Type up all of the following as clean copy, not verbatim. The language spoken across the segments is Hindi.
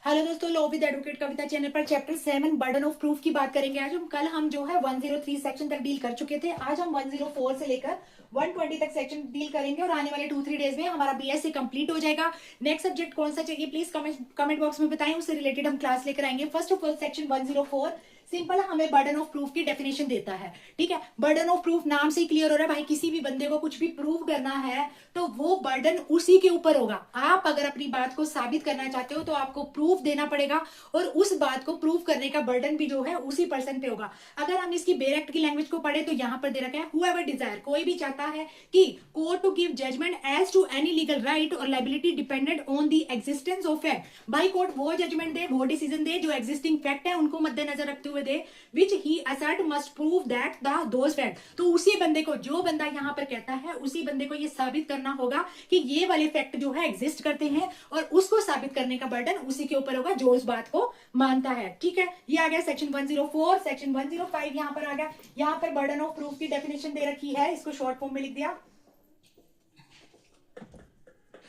हेलो दोस्तों, law with advocate Kavita channel पर चैप्टर 7 बर्डन ऑफ प्रूफ की बात करेंगे। आज हम जो है 103 सेक्शन तक डील कर चुके थे। आज हम 104 से लेकर 120 तक सेक्शन डील करेंगे और आने वाले 2-3 डेज में हमारा बीएससी कंप्लीट हो जाएगा। नेक्स्ट सब्जेक्ट कौन सा चाहिए प्लीज कमेंट बॉक्स में बताएं, उससे रिलेटेड हम क्लास लेकर आएंगे। First of all section 104 simple हमें बर्डन ऑफ प्रूफ की डेफिनेशन देता है। ठीक है, बर्डन ऑफ प्रूफ नाम से ही क्लियर हो रहा है भाई, किसी भी बंदे को कुछ भी प्रूव करना है तो वो बर्डन उसी के ऊपर होगा। आप अगर अपनी बात को साबित करना चाहते हो तो आपको प्रूफ देना पड़ेगा और उस बात को प्रूव करने का बर्डन भी जो है उसी पर्सन पे होगा। अगर हम इसकी बेर एक्ट की लैंग्वेज को पढ़े तो यहाँ पर दे रखा है हुएवर डिजायर, कोई भी चाहता है कि court to give judgement as to any legal right और liability dependent on the existence of fact. भाई कोर्ट वो जजमेंट दे, वो डिसीजन दे जो एग्जिस्टिंग फैक्ट है उनको मद्देनजर रखते हुए दे, which he assert must prove that the those fact. तो उसी बंदे को, जो बंदा यहाँ पर कहता है उसी बंदे को ये साबित करना होगा कि ये वाले फैक्ट जो है एग्जिस्ट करते हैं और उसको साबित करने का बर्डन उसी के ऊपर होगा जो उस बात को मानता है। ठीक है, ये आ गया सेक्शन 104। सेक्शन 105 यहाँ पर आ गया। यहाँ पर बर्डन ऑफ प्रूफ की डेफिनेशन दे रखी है, इसको शॉर्ट फॉर्म में लिख दिया।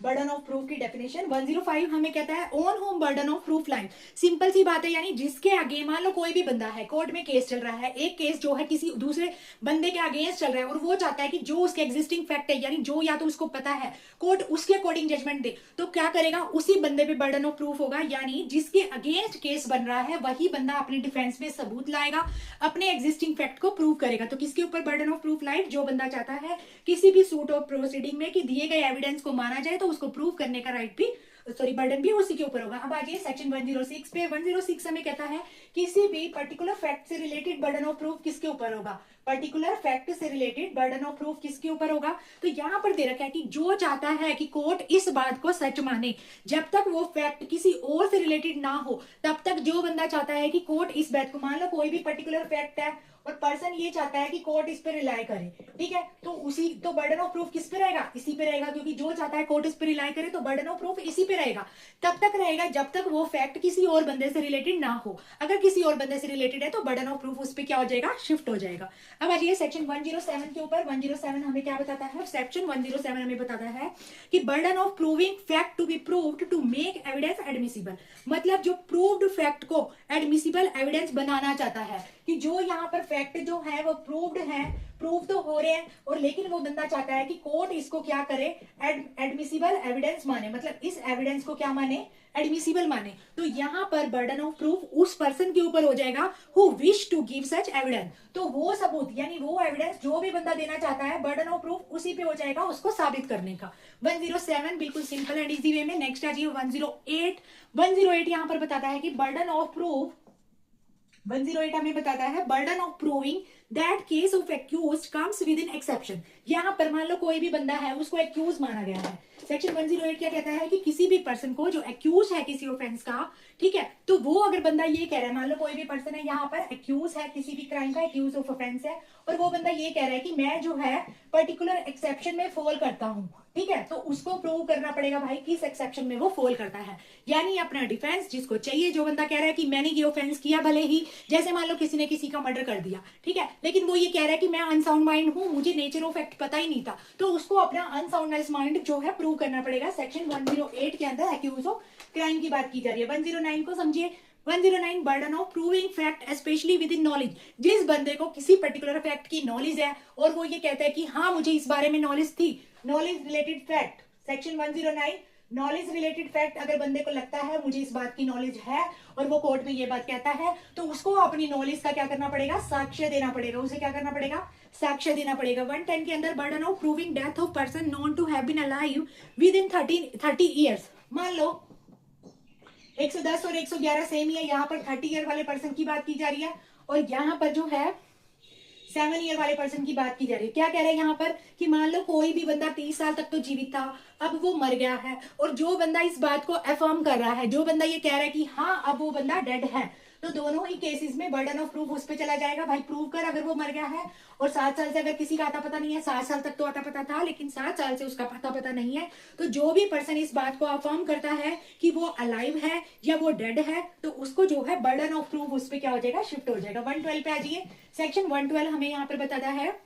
बर्डन ऑफ प्रूफ की डेफिनेशन 105 हमें कहता है on whom burden of proof line. Simple सी बात है, यानी जिसके आगे मान लो कोई भी बंदा है, कोर्ट में केस चल रहा है, एक केस जो है किसी दूसरे बंदे के अगेंस्ट चल रहा है और वो चाहता है कि जो उसके एग्जिस्टिंग फैक्ट है, यानी जो या तो उसको पता है, कोर्ट उसके अकॉर्डिंग जजमेंट दे, तो क्या करेगा, उसी बंदे पे बर्डन ऑफ प्रूफ होगा। यानी जिसके अगेंस्ट केस बन रहा है वही बंदा अपने डिफेंस में सबूत लाएगा, अपने एग्जिस्टिंग फैक्ट को प्रूव करेगा। तो किसके ऊपर बर्डन ऑफ प्रूफ लाइट, जो बंदा चाहता है किसी भी सूट ऑफ प्रोसीडिंग में कि दिए गए एविडेंस को माना जाए तो उसको प्रूव करने का राइट भी, सॉरी बर्डन भी उसी के ऊपर होगा। अब आइए सेक्शन 106 पे। 106 हमें कहता है किसी भी पर्टिकुलर फैक्ट से रिलेटेड बर्डन ऑफ प्रूफ किसके ऊपर होगा, पर्टिकुलर फैक्ट से रिलेटेड बर्डन ऑफ प्रूफ किसके ऊपर होगा। तो यहाँ पर दे रखा है कि जो चाहता है कि कोर्ट इस बात को सच माने, जब तक वो फैक्ट किसी और से रिलेटेड ना हो तब तक जो बंदा चाहता है कि कोर्ट इस बात को, मान लो कोई भी पर्टिकुलर फैक्ट है और पर्सन ये चाहता है कि कोर्ट इस पे रिलाई करे, ठीक है, तो बर्डन ऑफ प्रूफ किस पे रहेगा, इसी पे रहेगा, क्योंकि जो चाहता है कोर्ट इस पे रिलाई करे तो बर्डन ऑफ प्रूफ इसी पे रहेगा। तब तक रहेगा जब तक वो फैक्ट किसी और बंदे से रिलेटेड ना हो। अगर किसी और बंदे से रिलेटेड है तो बर्डन ऑफ प्रूफ उस पर क्या हो जाएगा, शिफ्ट हो जाएगा। अब आइए सेक्शन 107 के ऊपर। 107 हमें क्या बताता है, सेक्शन 107 हमें बताता है कि burden of proving fact to be proved to make evidence admissible. मतलब जो प्रूव्ड फैक्ट को एडमिसिबल एविडेंस बनाना चाहता है कि जो यहाँ पर फैक्ट जो है वो प्रूव्ड है, प्रूव तो हो रहे हैं, और लेकिन वो बंदा चाहता है कि कोर्ट इसको क्या करे, एडमिसिबल एविडेंस माने, मतलब इस एविडेंस को क्या माने, एडमिसिबल माने। तो यहाँ पर बर्डन ऑफ प्रूफ उस पर्सन के ऊपर हो जाएगा who wish to give such evidence. तो वो सबूत यानी वो एविडेंस जो भी बंदा देना चाहता है, बर्डन ऑफ प्रूफ उसी पे हो जाएगा उसको साबित करने का। 107 बिल्कुल सिंपल एंड इजी वे में। नेक्स्ट आ जाइए 108। 108 यहाँ पर बताता है कि बर्डन ऑफ प्रूफ, 108 हमें बताता है burden of proving that case of accuse comes within exception. यहाँ पर मान लो कोई भी बंदा है उसको एक्यूज माना गया है। सेक्शन 108 क्या कहता है कि किसी भी पर्सन को जो एक्यूज है किसी ऑफेंस का, ठीक है, तो वो अगर बंदा ये कह रहा है, मान लो कोई भी पर्सन है यहाँ पर एक्यूज है किसी भी क्राइम का, एक्यूज ऑफ ऑफेंस है, और वो बंदा ये कह रहा है कि मैं जो है पर्टिकुलर एक्सेप्शन में फॉल करता हूँ, ठीक है, तो उसको प्रूव करना पड़ेगा भाई किस एक्सेप्शन में वो फॉल करता है। यानी अपना डिफेंस जिसको चाहिए, जो बंदा कह रहा है कि मैंने ये ऑफेंस किया, भले ही जैसे मान लो किसी ने किसी का मर्डर कर दिया, ठीक है, लेकिन वो ये कह रहा है कि मैं अनसाउंड माइंड हूं, मुझे नेचर ऑफ एक्ट पता ही नहीं था, तो उसको अपना अनसाउंडनेस माइंड जो है प्रूव करना पड़ेगा। सेक्शन 108 के अंदर एक्यूज ऑफ क्राइम की बात की जा रही है। 109 को समझिए। 109 burden of proving fact specially with in knowledge. जिस बंदे को किसी पर्टिकुलर फैक्ट की नॉलेज है और वो ये कहता है कि हाँ मुझे इस बारे में नॉलेज थी, knowledge related fact. Section 109 knowledge related fact, अगर बंदे को लगता है मुझे इस बात की नॉलेज है और वो कोर्ट में ये बात कहता है तो उसको अपनी नॉलेज का क्या करना पड़ेगा, साक्ष्य देना पड़ेगा। उसे क्या करना पड़ेगा, साक्ष्य देना पड़ेगा। 110 के अंदर burden of proving death of person known to have been alive within 30 years. मान लो 110 और 111 सेम ही है, यहाँ पर 30 ईयर वाले पर्सन की बात की जा रही है और यहाँ पर जो है 7 ईयर वाले पर्सन की बात की जा रही है। क्या कह रहे हैं यहाँ पर कि मान लो कोई भी बंदा 30 साल तक तो जीवित था, अब वो मर गया है, और जो बंदा इस बात को अफर्म कर रहा है, जो बंदा ये कह रहा है कि हाँ अब वो बंदा डेड है, तो दोनों ही केसेस में बर्डन ऑफ प्रूफ उस पर चला जाएगा। भाई प्रूव कर अगर वो मर गया है, और 7 साल से अगर किसी का आता पता नहीं है, 7 साल तक तो आता पता था लेकिन 7 साल से उसका पता नहीं है, तो जो भी पर्सन इस बात को अफर्म करता है कि वो अलाइव है या वो डेड है, तो उसको जो है बर्डन ऑफ प्रूफ उस पर क्या हो जाएगा, शिफ्ट हो जाएगा। 112 पे आ जाइए। सेक्शन 112 हमें यहाँ पर बताता है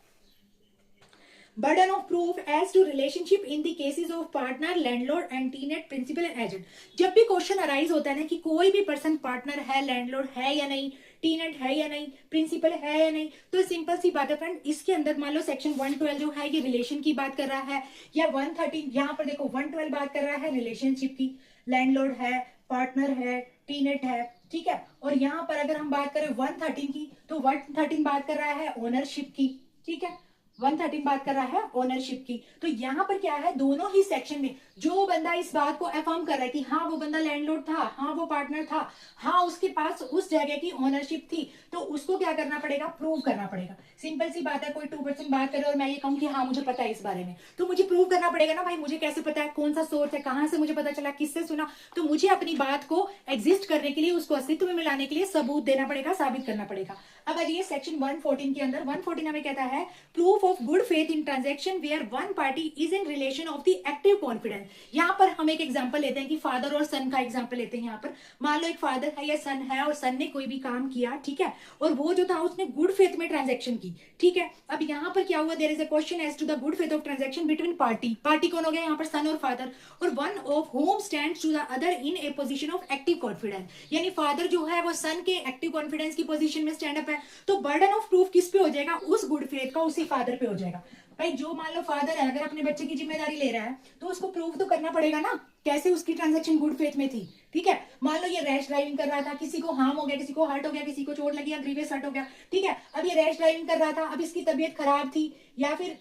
burden of proof as to relationship in the cases of partner, landlord and tenant, principal and agent. जब भी क्वेश्चन अराइज होता है ना कि कोई भी पर्सन पार्टनर है, लैंडलॉर्ड है या नहीं, टीनेट है या नहीं, प्रिंसिपल है या नहीं, तो सिंपल सी बात है फ्रेंड, इसके अंदर मान लो सेक्शन 112 जो है ये रिलेशन की बात कर रहा है, या 113 यहाँ पर देखो 112 बात कर रहा है रिलेशनशिप की, लैंडलॉर्ड है, पार्टनर है, टीनेट है, ठीक है। और यहाँ पर अगर हम बात करें 113 की, तो 113 बात कर रहा है ओनरशिप की, ठीक है, 113 बात कर रहा है ओनरशिप की। तो यहाँ पर क्या है, दोनों ही सेक्शन में जो बंदा इस बात को अफर्म कर रहा है कि हाँ वो बंदा लैंडलॉर्ड था, हाँ वो पार्टनर था, हाँ उसके पास उस जगह की ओनरशिप थी, तो उसको क्या करना पड़ेगा, प्रूव करना पड़ेगा। सिंपल सी बात है, कोई 2% बात करे और मैं ये कहूँ कि हाँ मुझे पता है इस बारे में, तो मुझे प्रूव करना पड़ेगा ना भाई, मुझे कैसे पता है, कौन सा सोर्स है, कहाँ से मुझे पता चला, किससे सुना, तो मुझे अपनी बात को एग्जिस्ट करने के लिए, उसको अस्तित्व में मिलाने के लिए सबूत देना पड़ेगा, साबित करना पड़ेगा। अब आइए सेक्शन 114 के अंदर, 114 हमें कहता है proof of good faith in transaction where one party is in relation of the active confidence. यहाँ पर हम एक एग्जांपल लेते हैं कि फादर और सन का एग्जांपल लेते हैं। यहाँ पर मान लो एक फादर है या सन है, और सन ने कोई भी काम किया, ठीक है, और वो जो था उसने गुड फेथ में ट्रांजैक्शन की, ठीक है। अब यहाँ पर क्या हुआ, there is a question as to the good faith of transaction between party, party कौन हो गया यहाँ पर, सन और फादर, और one of whom stands to the other in a position of active confidence, यानी फादर जो है वो सन के एक्टिव कॉन्फिडेंस की पोजीशन में स्टैंड अप है, तो बर्डन ऑफ प्रूफ किस पे हो जाएगा, उस गुड फेथ का उसी फादर पे हो जाएगा। भाई जो मान लो फादर है, अगर अपने बच्चे की जिम्मेदारी ले रहा है तो उसको प्रूफ तो करना पड़ेगा ना, कैसे उसकी ट्रांजैक्शन गुड फेथ में थी, ठीक है। मान लो ये रैश ड्राइविंग कर रहा था, किसी को हार्म हो गया, किसी को हर्ट हो गया, किसी को चोट लगी या ग्रीवियस हर्ट हो गया, ठीक है। अब ये रैश ड्राइविंग कर रहा था, अब इसकी तबीयत खराब थी, या फिर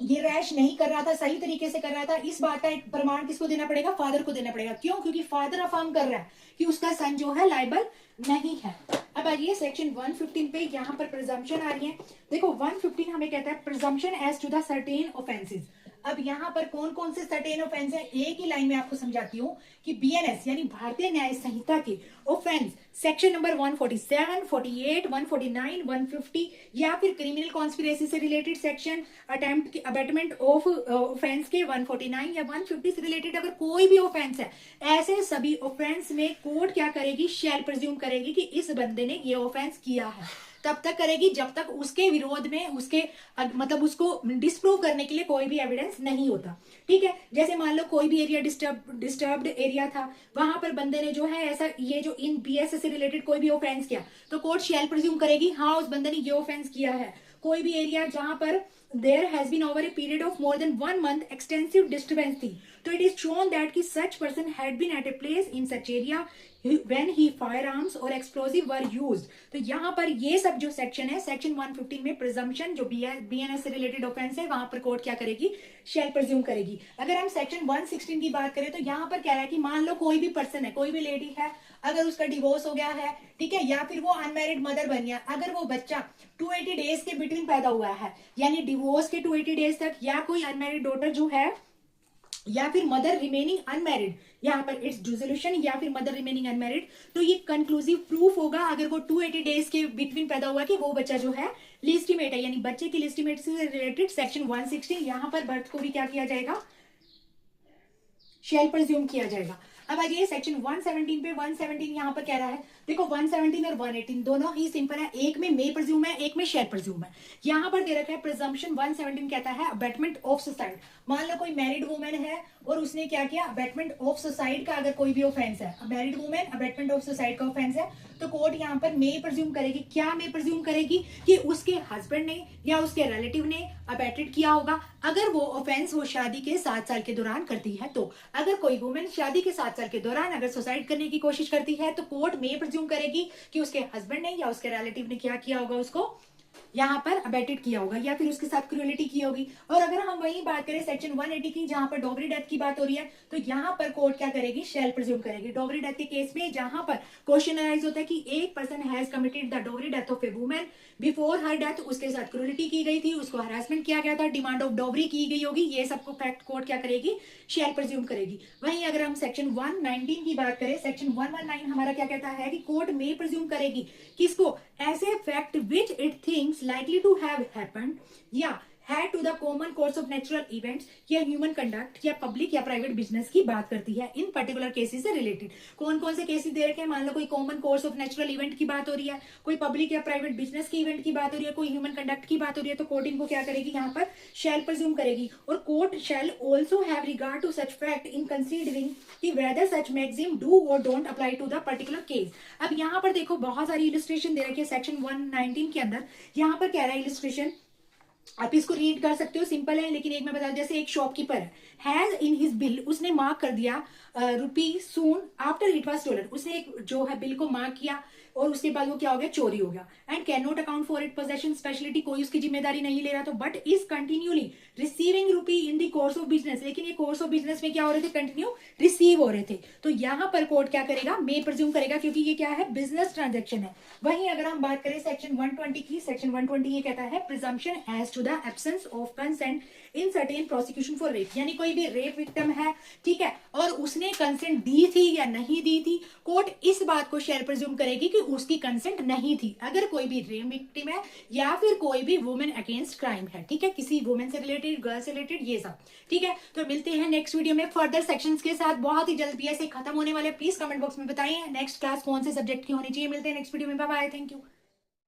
ये रैश नहीं कर रहा था, सही तरीके से कर रहा था, इस बात का एक प्रमाण किसको देना पड़ेगा, फादर को देना पड़ेगा। क्यों, क्योंकि फादर अफर्म कर रहा है कि उसका सन जो है लायबल नहीं है। अब आइए सेक्शन 115 पे, यहाँ पर प्रिजम्पशन आ रही है। देखो 115 हमें कहता है presumption as to the certain offences. अब यहाँ पर कौन कौन से सर्टेन ऑफेंस है, एक ही लाइन में आपको समझाती हूँ कि बीएनएस यानी भारतीय न्याय संहिता के ऑफेंस सेक्शन नंबर 147, 48, 149, 150, या फिर क्रिमिनल कॉन्स्पिरेसी से related section, attempt abetment of offence के 149 या 150 से रिलेटेड अगर कोई भी ऑफेंस है, ऐसे सभी ऑफेंस में कोर्ट क्या करेगी, शैल प्रिज्यूम करेगी कि इस बंदे ने ये ऑफेंस किया है। तब तक करेगी जब तक उसके विरोध में, उसके मतलब उसको डिस्प्रूव करने के लिए कोई भी एविडेंस नहीं होता, ठीक है। जैसे मान लो कोई भी एरिया डिस्टर्ब्ड एरिया था, वहां पर बंदे ने जो है ऐसा ये जो इन बीएस से रिलेटेड कोई भी ऑफेंस किया, तो कोर्ट शैल प्रिज्यूम करेगी हाँ उस बंदे ने ये ऑफेंस किया है। कोई भी एरिया जहां पर there has been over a period of more than 1 month extensive disturbance थी, तो it is shown that कि such person had been at a place in such area when he firearms or explosive were used। तो यहाँ पर ये सब जो सेक्शन है, सेक्शन 115 में प्रिजम्पशन जो बीएनएस से रिलेटेड ऑफेंस है, वहां पर कोर्ट क्या करेगी, शेल प्रिज्यूम करेगी। अगर हम सेक्शन 116 की बात करें तो यहाँ पर क्या है कि मान लो कोई भी पर्सन है, कोई भी लेडी है, अगर उसका डिवोर्स हो गया है, ठीक है, या फिर वो अनमैरिड मदर बनी है, अगर वो बच्चा 280 डेज के बिटवीन पैदा हुआ है, यानी डिवोर्स के 280 डेज तक, या कोई अनमैरिड डॉटर जो है, या फिर मदर रिमेनिंग अनमैरिड, यहाँ पर इट्स डिसोल्यूशन, या फिर मदर रिमेनिंग अनमैरिड, तो ये कंक्लूसिव प्रूफ होगा अगर वो 280 डेज के बिटवीन पैदा हुआ कि वो बच्चा जो है लिस्टिमेट है, यानी बच्चे की लिस्टिमेट से रिलेटेड सेक्शन 116, यहाँ पर बर्थ को भी क्या किया जाएगा, शेल प्रिज्यूम किया जाएगा। अब आइए सेक्शन 117 पे, 117 यहाँ पर कह रहा है, देखो 117 और 118 दोनों ही सिंपल है, एक में मे प्रिज्यूम है, एक में शेल प्रिज्यूम है। यहाँ पर दे रखा है प्रिजम्पशन 117 कहता है अबेटमेंट ऑफ सुसाइड। मान लो कोई मैरिड वुमेन है और उसने क्या किया, अबेटमेंट ऑफ सुसाइड का अगर कोई भी ऑफेंस है, married women abetment of suicide का ऑफेंस है, तो कोर्ट यहाँ पर मे प्रिज्यूम करेगी, क्या मे प्रिज्यूम करेगी कि उसके हस्बैंड ने या उसके रिलेटिव ने अबेटेड किया होगा, अगर वो ऑफेंस वो शादी के 7 साल के दौरान करती है। तो अगर कोई वुमेन शादी के 7 साल के दौरान अगर सुसाइड करने की कोशिश करती है, तो कोर्ट मे प्रिज्यूम करेगी कि उसके हस्बैंड ने या उसके रिलेटिव ने क्या किया होगा, उसको यहाँ पर अबेटेड किया होगा, या फिर उसके साथ क्रूएलिटी की होगी। और अगर हम वही बात करें सेक्शन 180 की, जहां पर डॉगरी डेथ की बात हो रही है, तो यहाँ पर कोर्ट क्या करेगी, शेल प्रिज्यूम करेगी। डॉगरी डेथ के केस में जहां पर क्वेश्चन अराइज होता है कि एक person has committed the dowry death of a woman before her death, उसके साथ क्रूएलिटी की गई थी, उसको हरासमेंट किया गया था, डिमांड ऑफ डॉगरी की गई होगी, ये सबको फैक्ट कोर्ट क्या करेगी, शेल प्रिज्यूम करेगी। वहीं अगर हम सेक्शन 119 की बात करें, सेक्शन 119 हमारा क्या कहता है कि कोर्ट मे प्रिज्यूम करेगी किसको, ऐसे fact which it thinks likely to have happened या है to the common course of natural events, या ह्यूमन कंडक्ट या पब्लिक या प्राइवेट बिजनेस की बात करती है इन पर्टिकुलर केसेस से रिलेटेड। कौन कौन से केसेस दे रखे हैं, मान लो कोई common course of natural event की बात हो रही है, कोई पब्लिक या प्राइवेट बिजनेस की इवेंट की बात हो रही है, कोई ह्यूमन कंडक्ट की बात हो रही है, तो कोर्ट इनको क्या करेगी, यहाँ पर शैल प्रिज्यूम करेगी। और court shall also have regard to such fact in considering कि वेदर सच मैक्सिम डू और don't apply to the particular case. अब यहाँ पर देखो बहुत सारी इलिस्ट्रेशन दे रखी है सेक्शन 119 के अंदर। यहाँ पर क्या रहा है इलिस्ट्रेशन, आप इसको रीड कर सकते हो, सिंपल है, लेकिन एक मैं बता, जैसे एक शॉपकीपर है, हैज इन हिज बिल, उसने मार्क कर दिया rupee soon after it was stolen, उसने एक जो है बिल को मार्क किया और उसके बाद वो क्या हो गया, चोरी हो गया। And can not account for it possession speciality, कोई उसकी जिम्मेदारी नहीं ले रहा, तो but is continually receiving rupee in the course of business, लेकिन ये कोर्स ऑफ बिजनेस में क्या हो रहे थे, कंटिन्यू रिसीव हो रहे थे। तो यहाँ पर कोर्ट क्या करेगा, मे प्रिज्यूम करेगा, क्योंकि ये क्या है, बिजनेस ट्रांजेक्शन है। वहीं अगर हम बात करें सेक्शन 120 की, सेक्शन 120 ये कहता है presumption as to the absence of consent in certain prosecution for rape, यानी कोई भी रेप विक्टिम है, ठीक है, और उसने कंसेंट दी थी या नहीं दी थी, कोर्ट इस बात को शेयर प्रिज्यूम करेगी कि उसकी कंसेंट नहीं थी, अगर कोई भी रेप विक्टिम है या फिर कोई भी वुमेन अगेंस्ट क्राइम है, ठीक है, किसी वुमेन से रिलेटेड, गर्ल से रिलेटेड, ये सब, ठीक है। तो मिलते हैं नेक्स्ट वीडियो में फर्दर सेक्शंस के साथ, बहुत ही जल्द BS खत्म होने वाले, प्लीज कमेंट बॉक्स में बताइए नेक्स्ट क्लास कौन से सब्जेक्ट की होनी चाहिए। मिलते हैं नेक्स्ट वीडियो में, बाय बाय, थैंक यू।